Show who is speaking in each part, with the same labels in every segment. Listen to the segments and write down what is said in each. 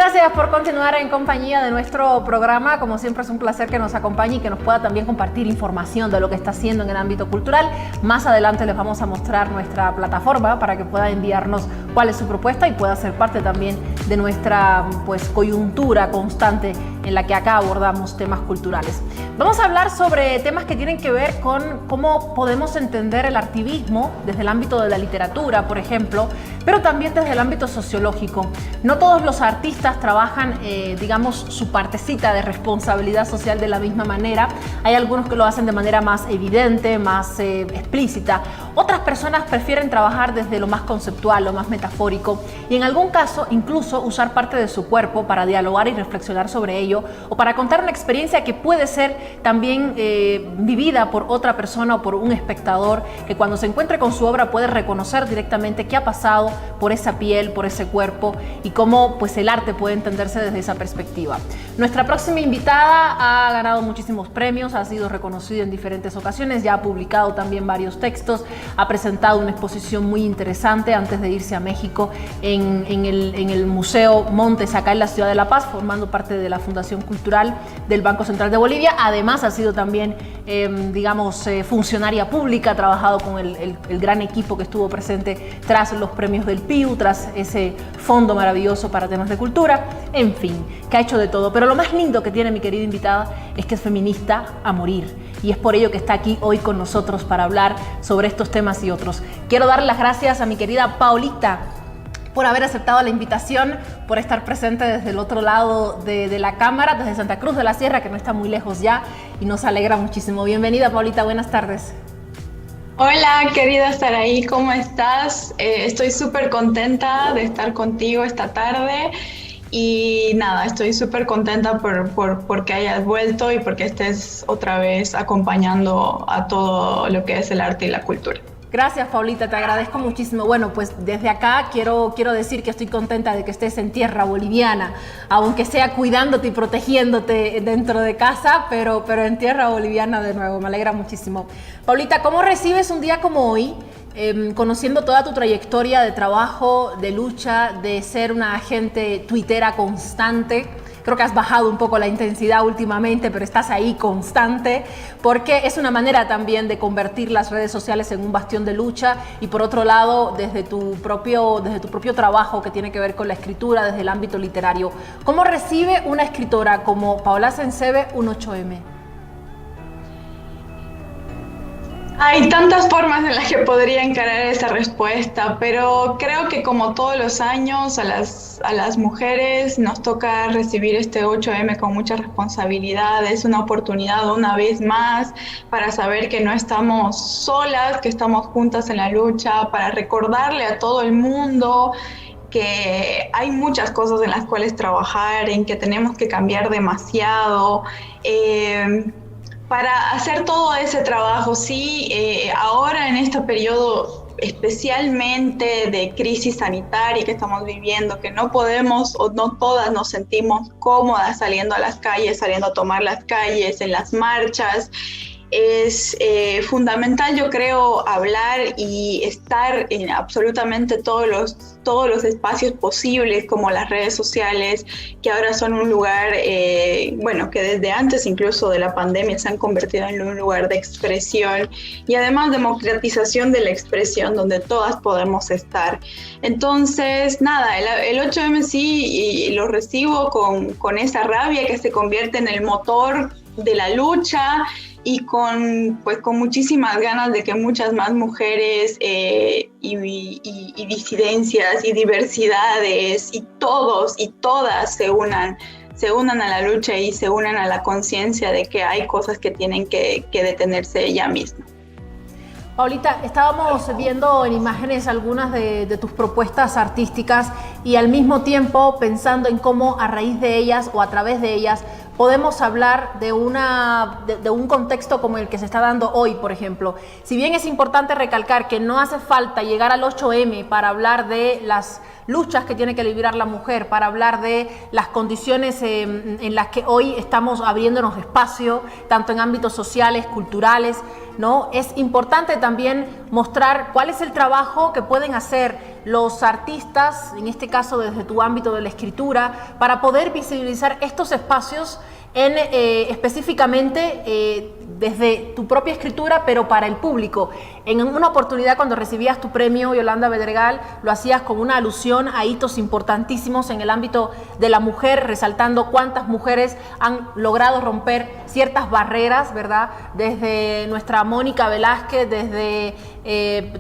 Speaker 1: Gracias por continuar en compañía de nuestro programa. Como siempre es un placer que nos acompañe y que nos pueda también compartir información de lo que está haciendo en el ámbito cultural. Más adelante les vamos a mostrar nuestra plataforma para que pueda enviarnos cuál es su propuesta y pueda ser parte también de nuestra coyuntura constante en la que acá abordamos temas culturales. Vamos a hablar sobre temas que tienen que ver con cómo podemos entender el artivismo desde el ámbito de la literatura, por ejemplo, pero también desde el ámbito sociológico. No todos los artistas trabajan, digamos, su partecita de responsabilidad social de la misma manera. Hay algunos que lo hacen de manera más evidente, más explícita. Otras personas prefieren trabajar desde lo más conceptual, lo más metafórico y en algún caso incluso usar parte de su cuerpo para dialogar y reflexionar sobre ello o para contar una experiencia que puede ser también vivida por otra persona o por un espectador que cuando se encuentre con su obra puede reconocer directamente qué ha pasado por esa piel, por ese cuerpo y cómo pues el arte puede entenderse desde esa perspectiva. Nuestra próxima invitada ha ganado muchísimos premios, ha sido reconocida en diferentes ocasiones, ya ha publicado también varios textos, ha presentado una exposición muy interesante antes de irse a México en el Museo Montes, acá en la ciudad de La Paz, formando parte de la Fundación Cultural del Banco Central de Bolivia. Además ha sido también, funcionaria pública, ha trabajado con el gran equipo que estuvo presente tras los premios del PIU, tras ese fondo maravilloso para temas de cultura, en fin, que ha hecho de todo. Pero lo más lindo que tiene mi querida invitada es que es feminista a morir y es por ello que está aquí hoy con nosotros para hablar sobre estos temas y otros. Quiero dar las gracias a mi querida Paulita por haber aceptado la invitación, por estar presente desde el otro lado de la cámara, desde Santa Cruz de la Sierra, que no está muy lejos ya, y nos alegra muchísimo. Bienvenida, Paulita, buenas tardes.
Speaker 2: Hola, querida Saraí, ¿cómo estás? Estoy súper contenta de estar contigo esta tarde y nada, estoy súper contenta porque hayas vuelto y porque estés otra vez acompañando a todo lo que es el arte y la cultura.
Speaker 1: Gracias, Paulita, te agradezco muchísimo. Bueno, pues desde acá quiero decir que estoy contenta de que estés en tierra boliviana, aunque sea cuidándote y protegiéndote dentro de casa, pero en tierra boliviana de nuevo, me alegra muchísimo. Paulita, ¿cómo recibes un día como hoy, conociendo toda tu trayectoria de trabajo, de lucha, de ser una agente tuitera constante? Creo que has bajado un poco la intensidad últimamente, pero estás ahí constante, porque es una manera también de convertir las redes sociales en un bastión de lucha y por otro lado, desde tu propio trabajo que tiene que ver con la escritura, desde el ámbito literario. ¿Cómo recibe una escritora como Paola Sencebe un 8M?
Speaker 2: Hay tantas formas en las que podría encarar esa respuesta, pero creo que como todos los años a las mujeres nos toca recibir este 8M con mucha responsabilidad. Es una oportunidad una vez más para saber que no estamos solas, que estamos juntas en la lucha, para recordarle a todo el mundo que hay muchas cosas en las cuales trabajar, en que tenemos que cambiar demasiado. Para hacer todo ese trabajo, sí, ahora en este periodo especialmente de crisis sanitaria que estamos viviendo, que no podemos o no todas nos sentimos cómodas saliendo a las calles, saliendo a tomar las calles, en las marchas, es fundamental, yo creo, hablar y estar en absolutamente todos los espacios posibles, como las redes sociales, que ahora son un lugar, que desde antes incluso de la pandemia se han convertido en un lugar de expresión y además democratización de la expresión donde todas podemos estar. Entonces, nada, el 8M sí y lo recibo con esa rabia que se convierte en el motor de la lucha y con muchísimas ganas de que muchas más mujeres y disidencias y diversidades y todos y todas se unan a la lucha y se unan a la conciencia de que hay cosas que tienen que detenerse ya mismo.
Speaker 1: Paulita, estábamos viendo en imágenes algunas de tus propuestas artísticas y al mismo tiempo pensando en cómo a raíz de ellas o a través de ellas podemos hablar de un contexto como el que se está dando hoy, por ejemplo. Si bien es importante recalcar que no hace falta llegar al 8M para hablar de las luchas que tiene que librar la mujer, para hablar de las condiciones en las que hoy estamos abriéndonos espacio, tanto en ámbitos sociales, culturales, ¿no? Es importante también mostrar cuál es el trabajo que pueden hacer los artistas, en este caso desde tu ámbito de la escritura, para poder visibilizar estos espacios específicamente desde tu propia escritura, pero para el público? En una oportunidad, cuando recibías tu premio Yolanda Bedregal, lo hacías con una alusión a hitos importantísimos en el ámbito de la mujer, resaltando cuántas mujeres han logrado romper ciertas barreras, ¿verdad? Desde nuestra Mónica Velázquez, desde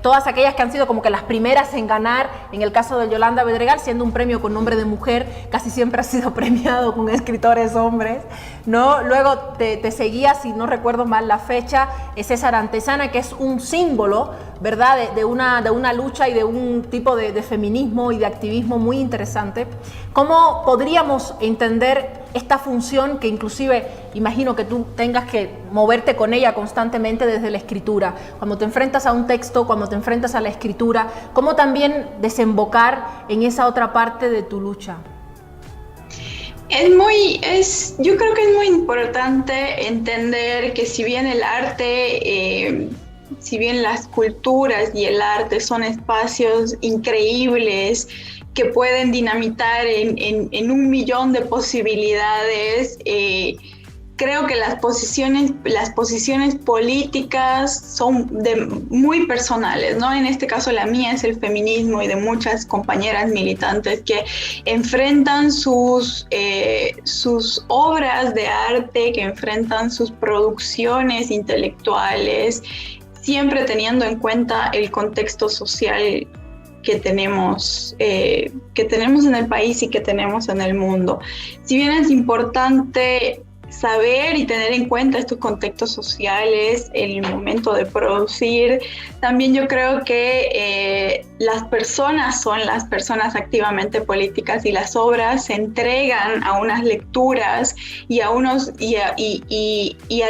Speaker 1: todas aquellas que han sido como que las primeras en ganar, en el caso de Yolanda Bedregal, siendo un premio con nombre de mujer, casi siempre ha sido premiado con escritores hombres, ¿no? Luego te seguía, si no recuerdo mal la fecha, César Antezana, que es un símbolo, ¿verdad?, de una lucha y de un tipo de feminismo y de activismo muy interesante. ¿Cómo podríamos entender esta función que inclusive imagino que tú tengas que moverte con ella constantemente desde la escritura? Cuando te enfrentas a un texto, cuando te enfrentas a la escritura, ¿cómo también desembocar en esa otra parte de tu lucha?
Speaker 2: Yo creo que es muy importante entender que si bien el arte, si bien las culturas y el arte son espacios increíbles que pueden dinamitar en un millón de posibilidades, creo que las posiciones políticas son muy personales, ¿no? En este caso la mía es el feminismo y de muchas compañeras militantes que enfrentan sus obras de arte, que enfrentan sus producciones intelectuales, siempre teniendo en cuenta el contexto social que tenemos en el país y que tenemos en el mundo. Si bien es importante saber y tener en cuenta estos contextos sociales en el momento de producir, también yo creo que las personas son las personas activamente políticas y las obras se entregan a unas lecturas y a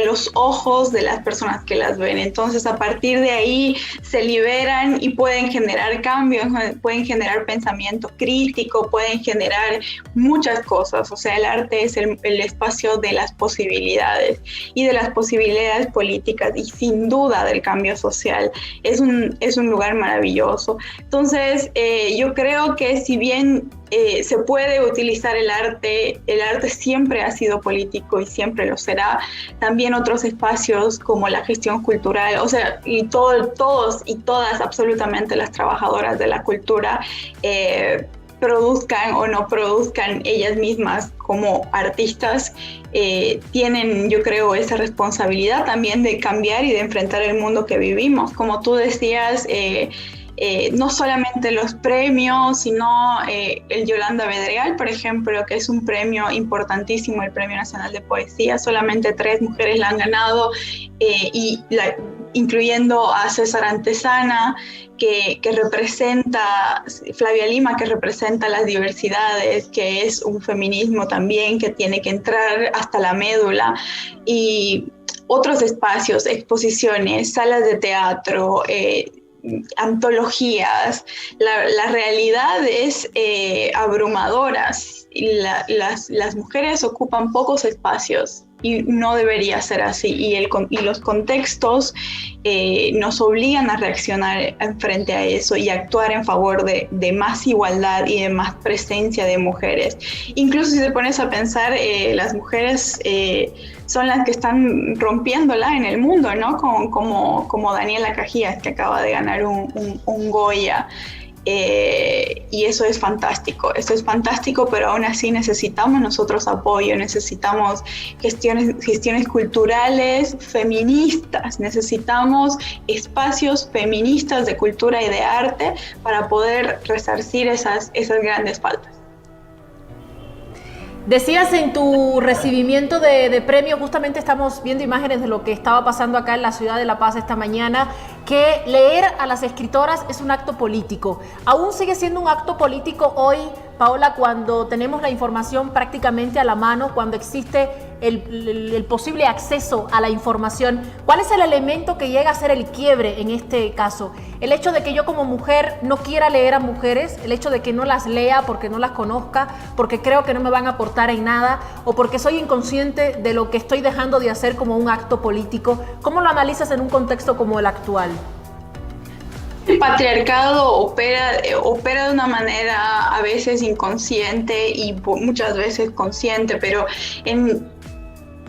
Speaker 2: los ojos de las personas que las ven. Entonces, a partir de ahí se liberan y pueden generar cambios, pueden generar pensamiento crítico, pueden generar muchas cosas. O sea, el arte es el espacio de las posibilidades y de las posibilidades políticas y sin duda del cambio social. Es un lugar maravilloso. Entonces, yo creo que si bien se puede utilizar el arte siempre ha sido político y siempre lo será. También otros espacios como la gestión cultural, o sea, y todos y todas, absolutamente las trabajadoras de la cultura, produzcan o no produzcan ellas mismas como artistas, tienen, yo creo, esa responsabilidad también de cambiar y de enfrentar el mundo que vivimos. Como tú decías, no solamente los premios, sino el Yolanda Bedregal, por ejemplo, que es un premio importantísimo, el Premio Nacional de Poesía. Solamente 3 mujeres la han ganado, incluyendo a César Antezana, que representa, Flavia Lima, que representa las diversidades, que es un feminismo también que tiene que entrar hasta la médula, y otros espacios, exposiciones, salas de teatro, antologías. La realidad es abrumadora. Las mujeres ocupan pocos espacios y no debería ser así, y los contextos nos obligan a reaccionar frente a eso y actuar en favor de más igualdad y de más presencia de mujeres. Incluso si te pones a pensar, las mujeres son las que están rompiéndola en el mundo, ¿no? Como Daniela Cajías, que acaba de ganar un Goya. Y eso es fantástico, pero aún así necesitamos nosotros apoyo, necesitamos gestiones culturales feministas, necesitamos espacios feministas de cultura y de arte para poder resarcir esas grandes faltas.
Speaker 1: Decías en tu recibimiento de premio, justamente estamos viendo imágenes de lo que estaba pasando acá en la ciudad de La Paz esta mañana, que leer a las escritoras es un acto político. ¿Aún sigue siendo un acto político hoy, Paola, cuando tenemos la información prácticamente a la mano, cuando existe el posible acceso a la información? ¿Cuál es el elemento que llega a ser el quiebre en este caso? El hecho de que yo como mujer no quiera leer a mujeres, el hecho de que no las lea porque no las conozca, porque creo que no me van a aportar en nada, o porque soy inconsciente de lo que estoy dejando de hacer como un acto político. ¿Cómo lo analizas en un contexto como el actual?
Speaker 2: El patriarcado opera de una manera a veces inconsciente y muchas veces consciente, pero en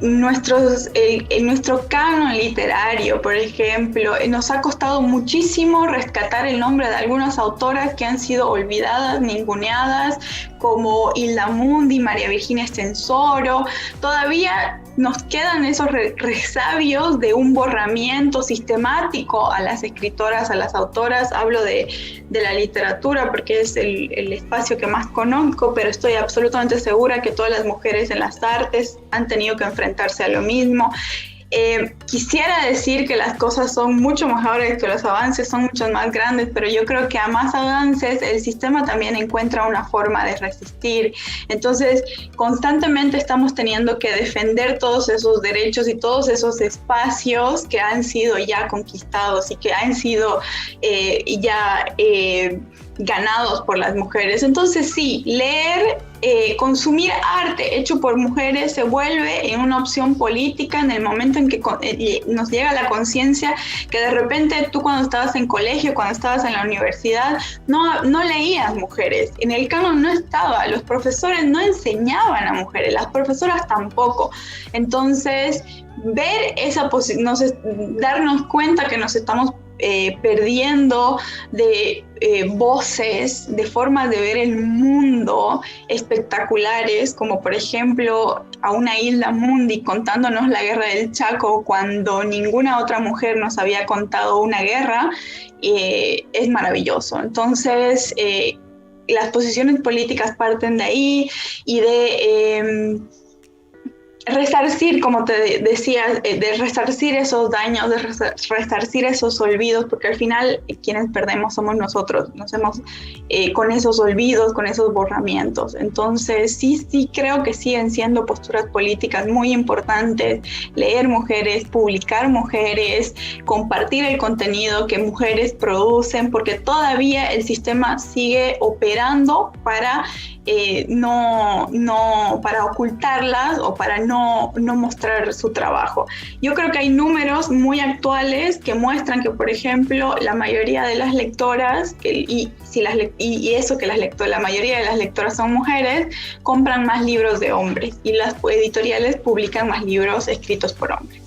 Speaker 2: nuestro canon literario, por ejemplo, nos ha costado muchísimo rescatar el nombre de algunas autoras que han sido olvidadas, ninguneadas, como Hilda Mundi, María Virginia Estensoro. Todavía nos quedan esos resabios de un borramiento sistemático a las escritoras, a las autoras. Hablo de la literatura porque es el espacio que más conozco, pero estoy absolutamente segura que todas las mujeres en las artes han tenido que enfrentarse a lo mismo. Quisiera decir que las cosas son mucho mejores, que los avances son mucho más grandes, pero yo creo que a más avances el sistema también encuentra una forma de resistir. Entonces, constantemente estamos teniendo que defender todos esos derechos y todos esos espacios que han sido ya conquistados y que han sido ganados por las mujeres. Entonces sí, leer, consumir arte hecho por mujeres se vuelve en una opción política en el momento en que nos llega la conciencia que de repente tú cuando estabas en colegio, cuando estabas en la universidad, no leías mujeres. En el canon no estaba, los profesores no enseñaban a mujeres, las profesoras tampoco. Entonces, ver esa darnos cuenta que nos estamos perdiendo de voces, de formas de ver el mundo espectaculares, como por ejemplo a una Hilda Mundi contándonos la guerra del Chaco cuando ninguna otra mujer nos había contado una guerra, es maravilloso. Entonces, las posiciones políticas parten de ahí y de resarcir, como te decía, de resarcir esos daños, de resarcir esos olvidos, porque al final quienes perdemos somos nosotros, nos hemos con esos olvidos, con esos borramientos. Entonces sí creo que siguen siendo posturas políticas muy importantes, leer mujeres, publicar mujeres, compartir el contenido que mujeres producen, porque todavía el sistema sigue operando para para ocultarlas o para no mostrar su trabajo. Yo creo que hay números muy actuales que muestran que, por ejemplo, la mayoría de las lectoras, la mayoría de las lectoras son mujeres, compran más libros de hombres y las editoriales publican más libros escritos por hombres.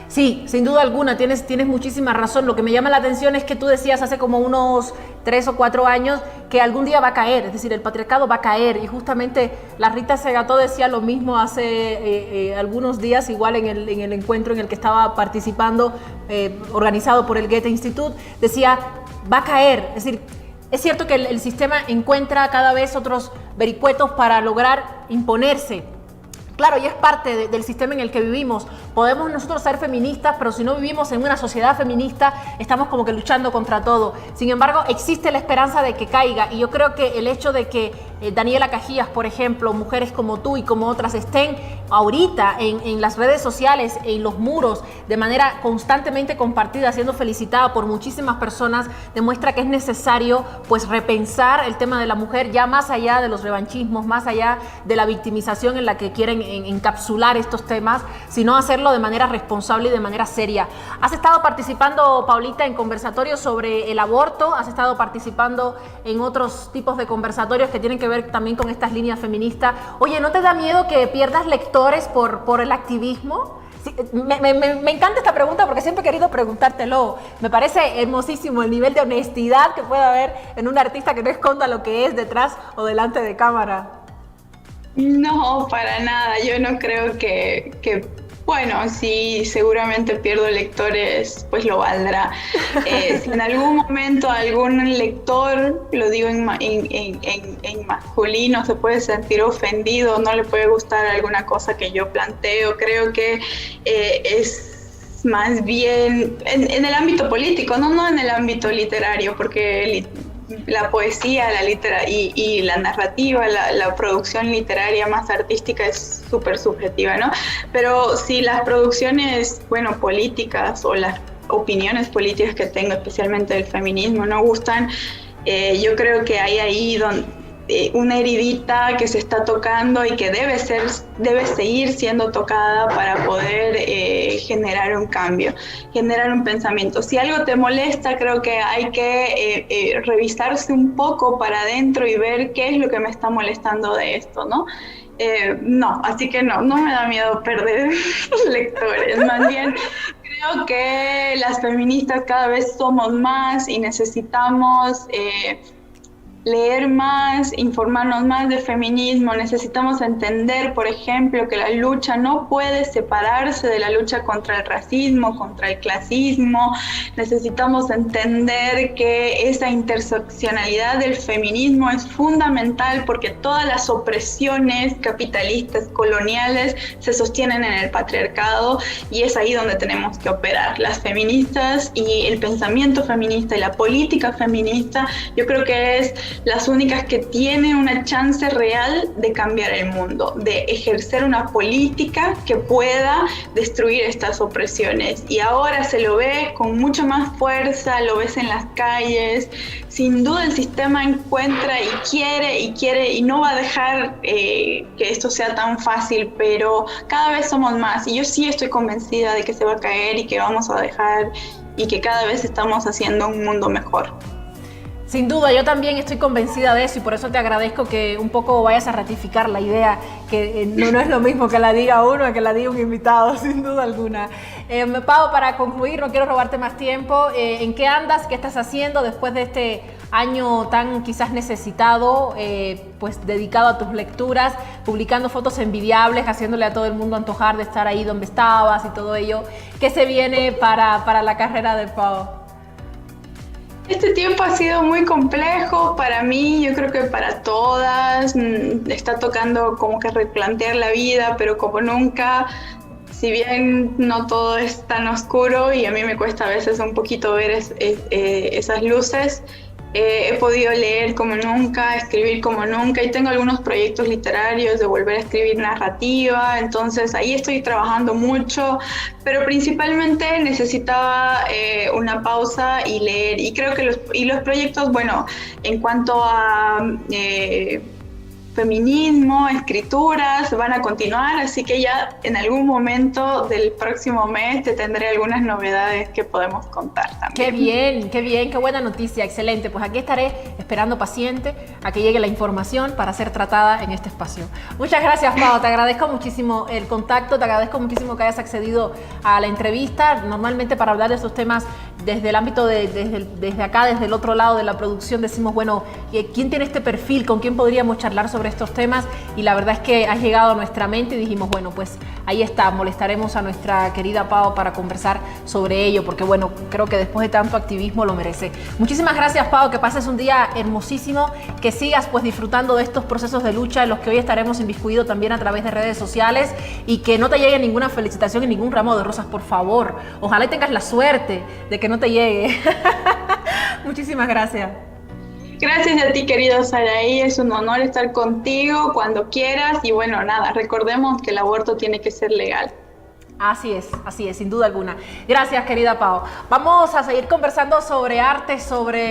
Speaker 1: Sí, sin duda alguna, tienes muchísima razón. Lo que me llama la atención es que tú decías hace como unos 3 o 4 años que algún día va a caer, es decir, el patriarcado va a caer, y justamente la Rita Segató decía lo mismo hace algunos días, igual en el encuentro en el que estaba participando, organizado por el Goethe Institut, decía, va a caer, es decir, es cierto que el sistema encuentra cada vez otros vericuetos para lograr imponerse. Claro, y es parte del sistema en el que vivimos. Podemos nosotros ser feministas, pero si no vivimos en una sociedad feminista, estamos como que luchando contra todo. Sin embargo, existe la esperanza de que caiga, y yo creo que el hecho de que Daniela Cajías, por ejemplo, mujeres como tú y como otras, estén ahorita en las redes sociales, en los muros, de manera constantemente compartida, siendo felicitada por muchísimas personas, demuestra que es necesario pues repensar el tema de la mujer, ya más allá de los revanchismos, más allá de la victimización en la que quieren encapsular estos temas, sino hacerlo de manera responsable y de manera seria. Has estado participando, Paulita, en conversatorios sobre el aborto, has estado participando en otros tipos de conversatorios que tienen que ver también con estas líneas feministas. Oye, ¿no te da miedo que pierdas lectores por el activismo? Sí, me encanta esta pregunta porque siempre he querido preguntártelo. Me parece hermosísimo el nivel de honestidad que puede haber en un artista que no esconda lo que es detrás o delante de cámara.
Speaker 2: No, para nada. Yo no creo que bueno, si seguramente pierdo lectores, pues lo valdrá. Si en algún momento algún lector, lo digo en masculino, se puede sentir ofendido, no le puede gustar alguna cosa que yo planteo, creo que es más bien en el ámbito político, no en el ámbito literario, porque la poesía, y la narrativa, la producción literaria más artística es súper subjetiva, ¿no? Pero si las producciones, políticas o las opiniones políticas que tengo, especialmente del feminismo, no gustan, yo creo que hay ahí una heridita que se está tocando y que debe seguir siendo tocada para poder generar un cambio, generar un pensamiento. Si algo te molesta, creo que hay que revisarse un poco para adentro y ver qué es lo que me está molestando de esto, ¿no? Así que no me da miedo perder lectores, más bien creo que las feministas cada vez somos más y necesitamos leer más, informarnos más de feminismo, necesitamos entender, por ejemplo, que la lucha no puede separarse de la lucha contra el racismo, contra el clasismo, necesitamos entender que esa interseccionalidad del feminismo es fundamental porque todas las opresiones capitalistas, coloniales, se sostienen en el patriarcado y es ahí donde tenemos que operar. Las feministas y el pensamiento feminista y la política feminista, yo creo que es las únicas que tienen una chance real de cambiar el mundo, de ejercer una política que pueda destruir estas opresiones. Y ahora se lo ve con mucho más fuerza, lo ves en las calles. Sin duda el sistema encuentra y quiere y no va a dejar que esto sea tan fácil, pero cada vez somos más y yo sí estoy convencida de que se va a caer y que vamos a dejar y que cada vez estamos haciendo un mundo mejor.
Speaker 1: Sin duda, yo también estoy convencida de eso y por eso te agradezco que un poco vayas a ratificar la idea, que no es lo mismo que la diga uno que la diga un invitado, sin duda alguna. Pau, para concluir, no quiero robarte más tiempo, ¿en qué andas? ¿Qué estás haciendo después de este año tan quizás necesitado, pues dedicado a tus lecturas, publicando fotos envidiables, haciéndole a todo el mundo antojar de estar ahí donde estabas y todo ello? ¿Qué se viene para la carrera de Pau?
Speaker 2: Este tiempo ha sido muy complejo para mí, yo creo que para todas, está tocando como que replantear la vida, pero como nunca, si bien no todo es tan oscuro y a mí me cuesta a veces un poquito ver esas luces, he podido leer como nunca, escribir como nunca y tengo algunos proyectos literarios de volver a escribir narrativa, entonces ahí estoy trabajando mucho, pero principalmente necesitaba una pausa y leer y creo que los proyectos, bueno, en cuanto a feminismo, escrituras, van a continuar, así que ya en algún momento del próximo mes te tendré algunas novedades que podemos contar también.
Speaker 1: Qué bien, qué buena noticia, excelente. Pues aquí estaré esperando paciente a que llegue la información para ser tratada en este espacio. Muchas gracias, Pau, te agradezco muchísimo el contacto, te agradezco muchísimo que hayas accedido a la entrevista. Normalmente para hablar de estos temas desde el ámbito desde acá, desde el otro lado de la producción, decimos, bueno, ¿quién tiene este perfil? ¿Con quién podríamos charlar sobre estos temas? Y la verdad es que has llegado a nuestra mente y dijimos, bueno, pues ahí está, molestaremos a nuestra querida Pau para conversar sobre ello, porque bueno, creo que después de tanto activismo lo merece. Muchísimas gracias, Pau, que pases un día hermosísimo, que sigas pues disfrutando de estos procesos de lucha en los que hoy estaremos inmiscuidos también a través de redes sociales y que no te llegue ninguna felicitación y ningún ramo de rosas, por favor. Ojalá y tengas la suerte de que no te llegue. Muchísimas gracias.
Speaker 2: Gracias a ti, querido Saraí, es un honor estar contigo cuando quieras y bueno, nada, recordemos que el aborto tiene que ser legal.
Speaker 1: Así es, sin duda alguna. Gracias, querida Pau. Vamos a seguir conversando sobre arte, sobre